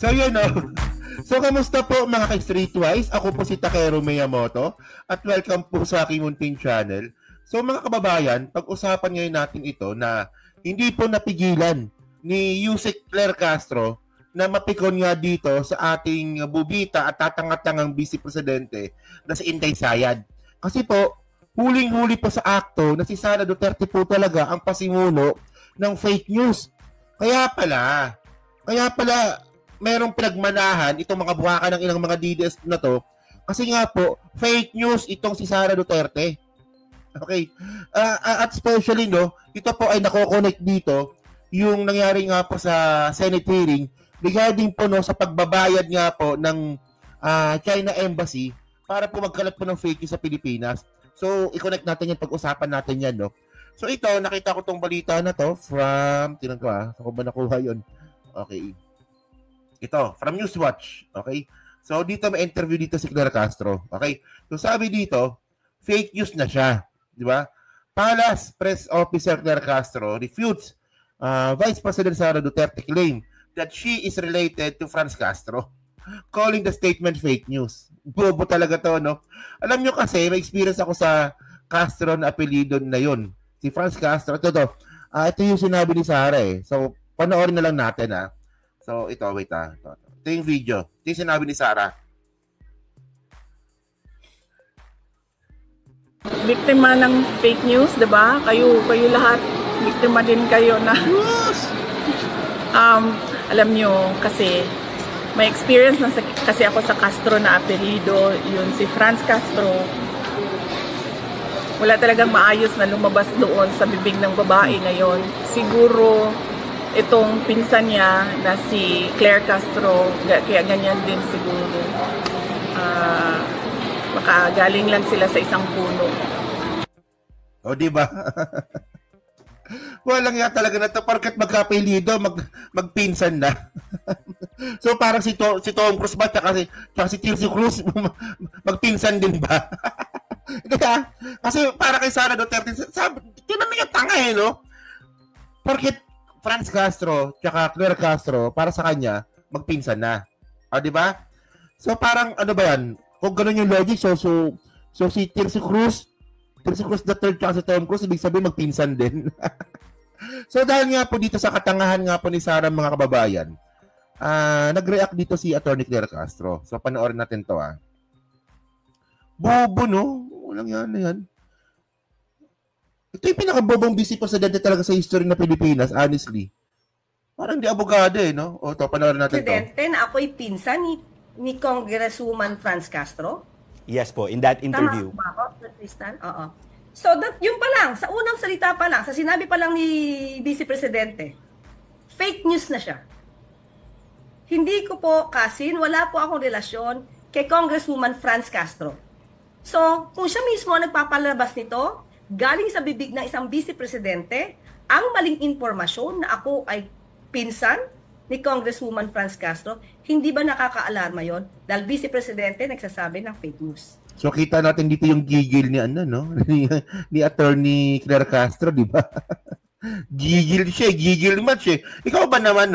So yun So kamusta po mga ka-Streetwise? Ako po si Takero Miyamoto at welcome po sa aking munting channel. So mga kababayan, pag-usapan ngayon natin ito na hindi po napigilan ni Yusek Claire Castro na mapikon nga dito sa ating bubita at tatangat-tangang Vice Presidente na si Inday Sayad. Kasi po, huling-huli po sa akto na si Sara Duterte po talaga ang pasimuno ng fake news. Kaya pala, merong pinagmanahan itong mga buhaka ng ilang mga DDS na to kasi nga po, fake news itong si Sara Duterte. Okay. At especially, ito po ay nako-connect dito yung nangyari nga po sa Senate hearing regarding po sa pagbabayad nga po ng China Embassy para po magkalat po ng fake news sa Pilipinas. So, i-connect natin yan, pag-usapan natin yan, So, ito, nakita ko tong balita na to from, tinan ko saan ko ba nakuha yun? Okay. Ito, from Newswatch. Okay? So, dito may interview dito si Claire Castro. Okay? So, sabi dito, fake news na siya. Di ba? Palace Press Officer Claire Castro refutes Vice President Sara Duterte claim that she is related to Franz Castro, calling the statement fake news. Bobo talaga to, Alam nyo kasi, may experience ako sa Castro na apelido na yun. Si Franz Castro. Ito yung sinabi ni Sara eh. So, panoorin na lang natin So, ito, wait Ito yung video. Ito yung sinabi ni Sara. Biktima ng fake news, diba? Kayo lahat, biktima din kayo na... alam nyo, kasi may experience na kasi ako sa Castro na apelido, yun si Franz Castro. Wala talagang maayos na lumabas doon sa bibig ng babae ngayon. Siguro, itong pinsan niya na si Claire Castro, kaya ganyan din siguro. Makagaling lang sila sa isang puno. O, di ba? Walang nga talaga na ito. Porket magkapilido, magpinsan na. So, parang si Tom Cruise ba? Tsaka si Tilsi Cruz, magpinsan din ba? Kasi para kay Sara Duterte, tinan niya tanga Porket Franz Castro tsaka Claire Castro para sa kanya magpinsan na. Di ba? So parang ano ba yan? Kung gano'n yung logic, so si Tilsi Cruz the third tsaka si Tom Cruise, ibig sabihin magpinsan din. So dahil nga po dito sa katangahan nga po ni Sara mga kababayan, nag-react dito si Attorney Claire Castro. So panoorin natin to Bobo, walang yan. Ito yung pinakabobong Vice Presidente talaga sa history ng Pilipinas, honestly. Parang di abogado O, ito, panoorin natin Presidente na ako'y pinsan ni Congresswoman Franz Castro? Yes po, in that interview. Tama ba ako, Tristan? Oo. So, yun pa lang, sa unang salita pa lang, sa sinabi pa lang ni Vice Presidente, fake news na siya. Hindi ko po, Kasin, wala po akong relasyon kay Congresswoman Franz Castro. So, kung siya mismo ang nagpapalabas nito, galing sa bibig ng isang Vice Presidente, ang maling impormasyon na ako ay pinsan ni Congresswoman Franz Castro, hindi ba nakaka-alarma yon? Dahil Vice Presidente nagsasabi ng fake news. So kita natin dito yung gigil ni ni Attorney Claire Castro, di ba? Gigil match eh. Ikaw ba naman,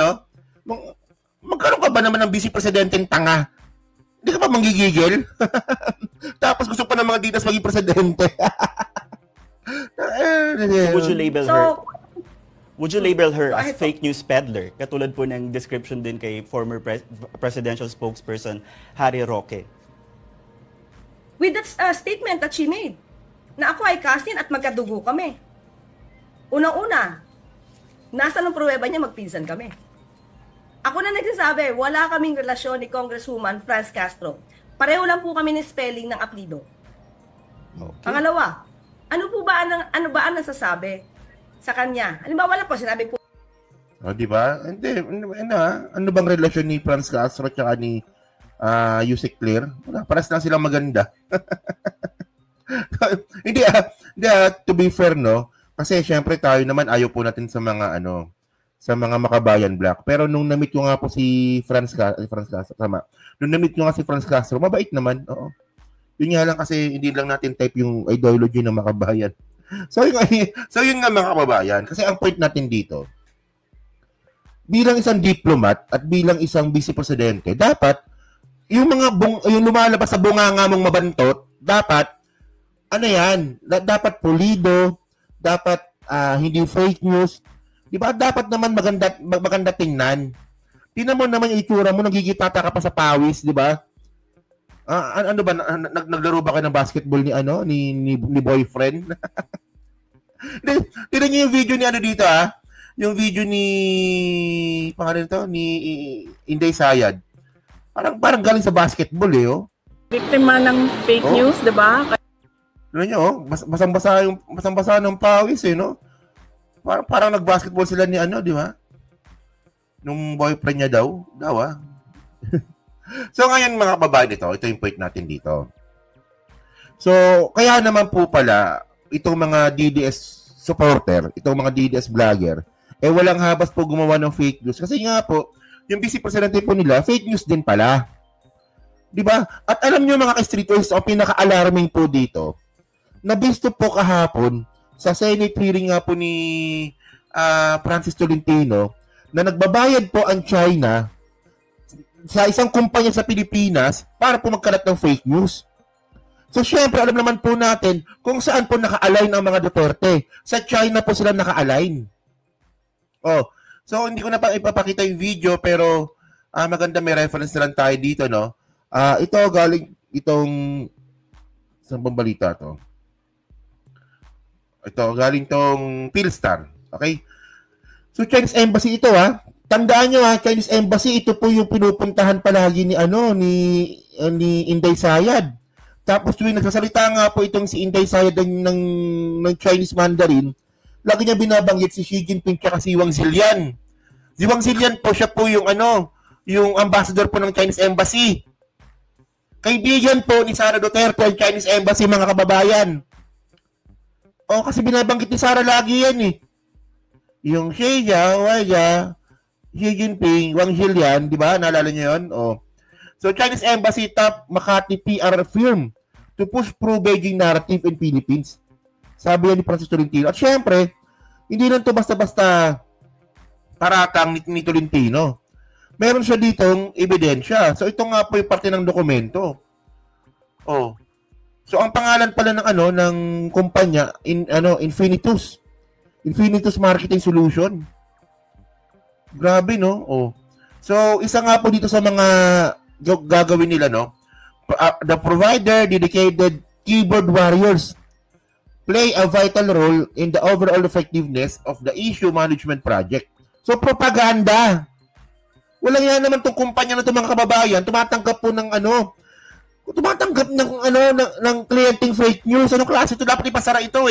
magkaroon ka ba naman ng Vice Presidenteng tanga? Hindi ka ba manggigigil? Tapos gusto pa ng mga ditas maging presidente. Would you label her as fake news peddler? Katulad po ng description din kay former presidential spokesperson Harry Roque. With that statement that she made, na ako ay kasin at magkadugo kami. Unang-una, nasa ng pruweba niya magpinsan kami. Ako na nagsasabi, wala kaming relasyon ni Congresswoman Franz Castro. Pareho lang po kami ni spelling ng apelido. Okay. Pangalawa, ano ba ang nasasabi sa kanya? Halimbawa lang po, sinabi po. Di ba? Hindi, ano bang relasyon ni Franz Castro at ni Yusek Claire? Paras lang silang maganda. Hindi, to be fair, kasi syempre tayo naman ayaw po natin sa mga sa mga makabayan black. Pero nung na-meet ko nga po si Franz Castro, tama. Nung na-meet ko nga si Franz Castro, mabait naman. Oo. Yun nga lang kasi hindi lang natin type yung ideology ng makabayan. So yun nga mga kababayan. Kasi ang point natin dito, bilang isang diplomat at bilang isang vice presidente, dapat yung yung lumalabas sa bunganga mong mabantot, dapat ano yan, dapat pulido, dapat hindi fake news. 'Di ba? Dapat naman maganda tingnan. Tingnan mo naman yung itsura mo, nagigitata ka pa sa pawis, 'di ba? Ano ba naglaro ba kayo ng basketball ni boyfriend? Tingnan niyo yung video ni dito Yung video ni pangalan nito ni Inday Sayad. Parang galing sa basketball Biktima ng fake news, 'di ba? Ano nyo, basang-basa ng pawis no? Parang nag-basketball sila ni di ba? Nung boyfriend niya daw. So ngayon mga kababayan ito yung point natin dito. So, kaya naman po pala, itong mga DDS supporter, itong mga DDS vlogger, walang habas po gumawa ng fake news. Kasi nga po, yung vice presidente po nila, fake news din pala. Diba? At alam nyo mga ka-streetwise, ang pinaka-alarming po dito, nabisto po kahapon sa Senate hearing nga po ni Francis Tolentino na nagbabayad po ang China sa isang kumpanya sa Pilipinas para po magkalat ng fake news. So, syempre, alam naman po natin kung saan po naka-align ang mga Duterte. Sa China po sila naka-align. So, hindi ko na pa ipapakita yung video, pero maganda may reference na lang tayo dito, no? Ito, galing itong isang balita to. Ito, galing tong Philstar. Okay? So, Chinese Embassy ito, Tandaan nyo, Chinese Embassy, ito po yung pinupuntahan palagi ni Inday Sayad. Tapos tuwing nagsasalita nga po itong si Inday Sayad ng Chinese Mandarin, lagi niya binabanggit si Xi Jinping at si Wang Zilian. Si Wang Zilian po, siya po yung yung ambassador po ng Chinese Embassy. Kaibigan po ni Sara Duterte ang Chinese Embassy, mga kababayan. Kasi binabanggit ni Sara lagi yan Yung Xi Jinping, Wang Zilian, di ba? Naalala niyo yun? So, Chinese Embassy top Makati PR firm to push pro-Beijing narrative in Philippines. Sabi yan ni Francis Tolentino. At syempre, hindi lang to basta-basta paratang ni Tolentino. Meron siya ditong ebidensya. So, ito nga po yung parte ng dokumento. So, ang pangalan pala ng kumpanya, Infinitus Marketing Solution. Grabe, no? So, isa nga po dito sa mga gagawin nila, no? The provider dedicated keyboard warriors play a vital role in the overall effectiveness of the issue management project. So, propaganda. Walang yan naman itong kumpanya na itong mga kababayan, tumatanggap po ng ng kliyenteng fake news. Anong klase ito? Dapat ipasara ito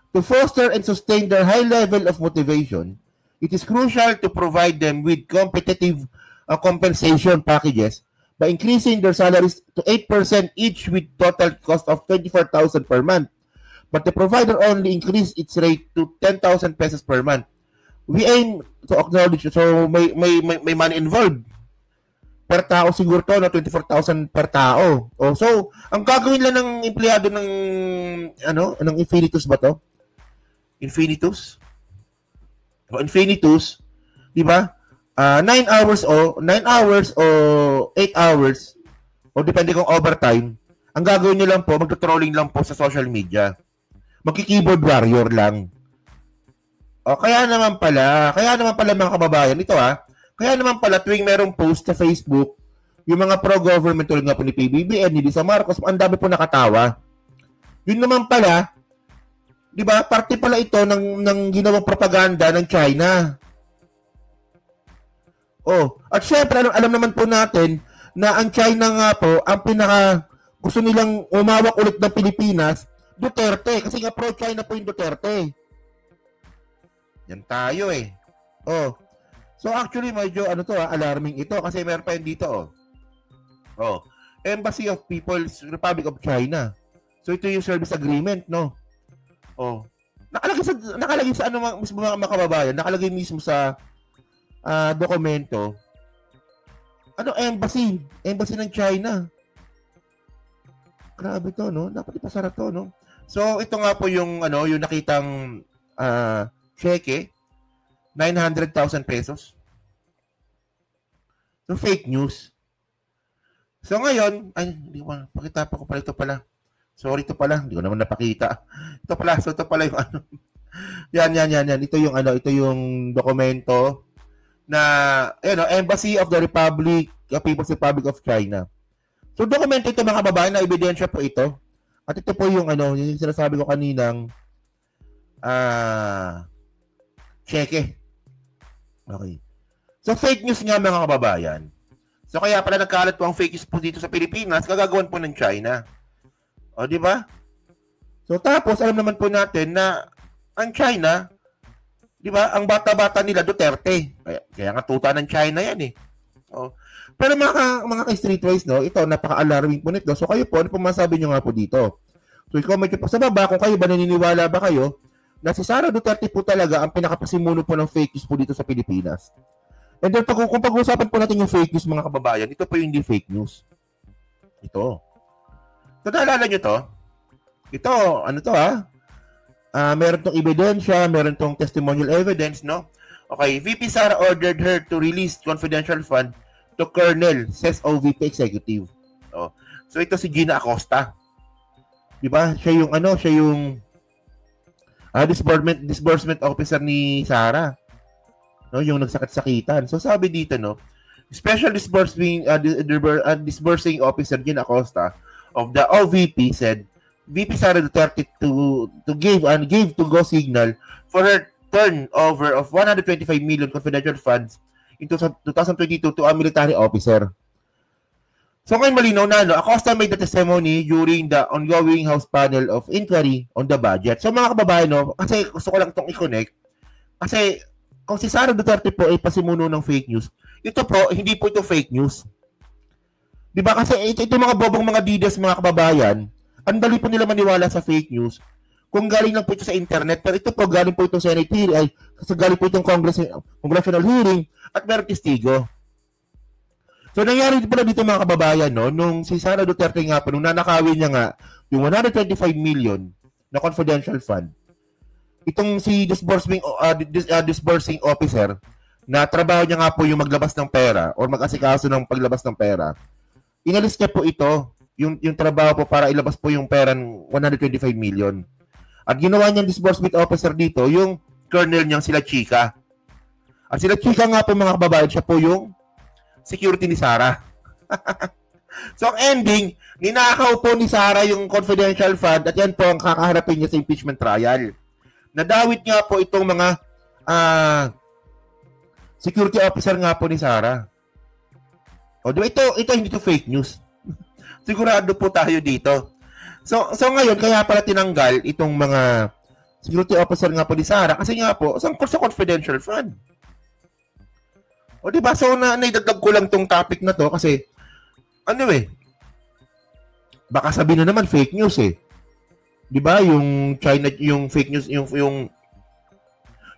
To foster and sustain their high level of motivation, it is crucial to provide them with competitive compensation packages by increasing their salaries to 8% each with total cost of 24,000 per month. But the provider only increased its rate to 10,000 pesos per month. We aim to acknowledge, so may money involved. Per tao siguro to, 24,000 per tao. So, ang gagawin lang ng empleyado ng Infinitus ba to? Infinitus, di ba? 9 hours o 8 hours o depende kung overtime. Ang gagawin niyo lang po, magto-trolling lang po sa social media. Magki-keyboard warrior lang. Kaya naman pala mga kababayan, ito kaya naman pala tuwing merong post sa Facebook, yung mga pro-government tulad nga po ni PBBM, ni Lisa Marcos, ang dami po nakatawa. Yun naman pala, di ba, parte pala ito ng ginawang propaganda ng China. At syempre, alam naman po natin na ang China nga po, ang gusto nilang umawak ulit ng Pilipinas, Duterte. Kasi nga pro-China po yung Duterte. Yan tayo So actually, medyo alarming ito kasi meron pa yun dito Embassy of People's Republic of China. So ito yung service agreement, no? Nakalagay sa mismo mga kababayan, nakalagay mismo sa dokumento. Embassy ng China. Grabe to, no? Dapat ipasara to, no? So ito nga po yung yung nakitang cheque 900,000 pesos. So, fake news. So, ngayon, ay, hindi ko pakita pa ko pala ito pala. Sorry, ito pala. Hindi ko naman napakita. Ito pala. So, ito pala yung ano. Yan. Ito yung ano, ito yung dokumento na, Embassy of the People's Republic of China. So, dokumento ito, mga kababayan, na ebidensya po ito. At ito po yung ano, yung sinasabi ko kaninang cheque. Okay. So, fake news nga, mga kababayan. So, kaya pala nagkalat po ang fake news po dito sa Pilipinas, kagagawan po ng China. O, di ba? So, tapos, alam naman po natin na ang China, di ba, ang bata-bata nila, Duterte. Kaya nga tuta ng China yan eh. O, pero mga ka-streetwise, no, ito, napaka-alarming po nito. So, kayo po, ano po masabi nyo nga po dito? So, i-comment nyo po sa baba kung kayo ba naniniwala ba kayo na si Sara Duterte po talaga ang pinakapasimuno po ng fake news po dito sa Pilipinas. And then, kung pag-uusapan po natin yung fake news, mga kababayan, ito po yung hindi fake news. Ito. So, naalala nyo to? Ito, ano to meron tong ebidensya, meron tong testimonial evidence, no? Okay, VP Sara ordered her to release confidential fund to Colonel, says OVP executive. Oh. So, ito si Gina Acosta. Diba? Siya yung disbursement officer ni Sara. No, yung nagsakit-sakitan. So sabi dito, no, special disbursing officer Gina Acosta of the OVP said VP Sara Duterte to give to go signal for her turnover of 125 million confidential funds in 2022 to a military officer. So ngayon malinaw na, no, Acosta made the testimony during the ongoing House panel of inquiry on the budget. So mga kababayan, no, kasi gusto ko lang itong i-connect, kasi kung si Sara Duterte po ay pasimuno ng fake news, ito po, hindi po ito fake news. Diba? Kasi ito mga bobong mga didas, mga kababayan, ang dali po nila maniwala sa fake news kung galing lang po ito sa internet. Pero ito po, galing po itong Senate hearing, galing po itong congressional hearing, at meron testigo. So, nangyari pala dito, mga kababayan, no, nung si Sara Duterte nga po, nung nanakawin niya nga yung 125 million na confidential fund, itong si disbursing officer na trabaho niya nga po yung maglabas ng pera or mag-asikaso ng paglabas ng pera, inalis niya po ito, yung trabaho po para ilabas po yung pera ng 125 million. At ginawa niyang disbursement officer dito, yung colonel niyang sila Chika. At sila Chika nga po, mga kababayan, siya po yung security ni Sara. So, ang ending, ninakaw po ni Sara yung confidential fund at yan po ang kakaharapin niya sa impeachment trial. Nadawit nga po itong mga security officer nga po ni Sara. O, diba, ito hindi to fake news. Sigurado po tayo dito. So ngayon, kaya pala tinanggal itong mga security officer nga po ni Sara kasi nga po, sa confidential fund. O, diba? So, naidagdag ko lang tong topic na to kasi, baka sabihin na naman fake news eh. 'Di ba yung China, yung fake news, yung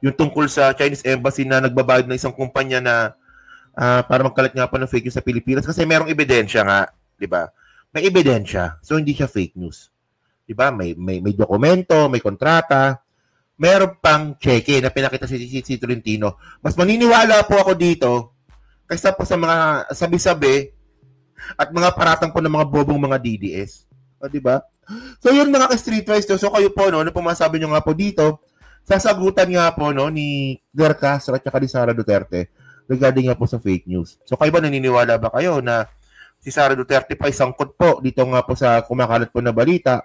tungkol sa Chinese embassy na nagbabayad ng isang kumpanya na para magkalat nga po ng fake news sa Pilipinas kasi merong ebidensya nga, 'di ba? May ebidensya. So hindi siya fake news. 'Di ba? May dokumento, may kontrata, meron pang cheque na pinakita si Tolentino. Mas maniniwala po ako dito kaysa po sa mga sabi-sabi at mga paratang po ng mga bobong mga DDS. O, 'di ba? So, yun mga ka-streetwise to. So, kayo po, no, ano po masabi nyo nga po dito, sasagutan nga po, no, ni Claire Castro at saka ni Sara Duterte regarding nga po sa fake news. So, kayo ba naniniwala ba kayo na si Sara Duterte pa isangkot po dito nga po sa kumakalat po na balita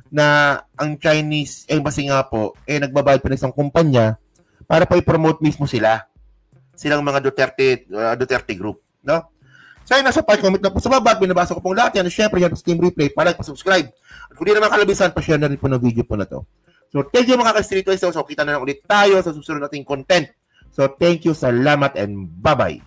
na ang Chinese embassy nga po, nagbabayad pa ng isang kumpanya para po i-promote mismo silang mga Duterte group, no? So, ayun, nasa comment na po sa baba. Binabasa ko pong lahat yan. Siyempre, yan po Steam Replay. Pa-like, pa-subscribe. At kung di naman kalabisan, pa-share na rin po ng video po na to. So, thank you mga ka-streetwise. So, kita na lang ulit tayo sa susunod nating content. So, thank you. Salamat and bye-bye.